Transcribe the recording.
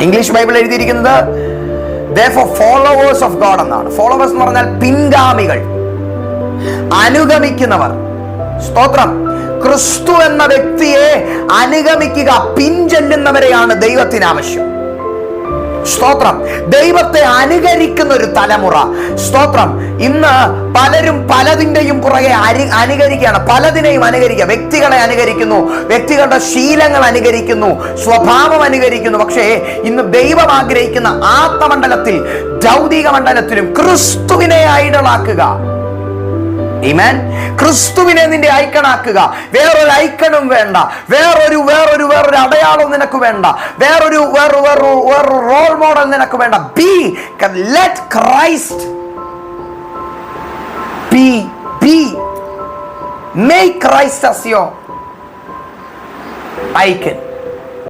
English Bible എഴുതിയിരിക്കുന്നത് therefore followers of God എന്നാണ്. Followers എന്ന് പറഞ്ഞാൽ പിൻഗാമികൾ, അനുഗമിക്കുന്നവർ. സ്തോത്രം. ക്രിസ്തു എന്ന വ്യക്തിയെ അനുഗമിക്കുക, പിൻചെല്ലുന്നവരെയാണ് ദൈവത്തിന് ആവശ്യം. സ്തോത്രം. ദൈവത്തെ അനുകരിക്കുന്ന ഒരു തലമുറ. സ്തോത്രം. ഇന്ന് പലരും പലതിൻ്റെയും പുറകെ അനുകരിക്കുകയാണ്, പലതിനെയും അനുകരിക്കുക. വ്യക്തികളെ അനുകരിക്കുന്നു, വ്യക്തികളുടെ ശീലങ്ങൾ അനുകരിക്കുന്നു, സ്വഭാവം അനുകരിക്കുന്നു. പക്ഷേ ഇന്ന് ദൈവം ആഗ്രഹിക്കുന്ന ആത്മമണ്ഡലത്തിൽ, ഭൗതിക മണ്ഡലത്തിലും ക്രിസ്തുവിനെ ഐഡലാക്കുക. ആമേൻ. ക്രിസ്തുവിനെ നിന്റെ ഐക്കണാക്കുക. വേറൊരു ഐക്കണും വേണ്ട, വേറൊരു അടയാളം നിനക്ക് വേണ്ട, വേറൊരു റോൾ മോഡൽ നിനക്ക് വേണ്ട. Let Christ make Christ as your icon.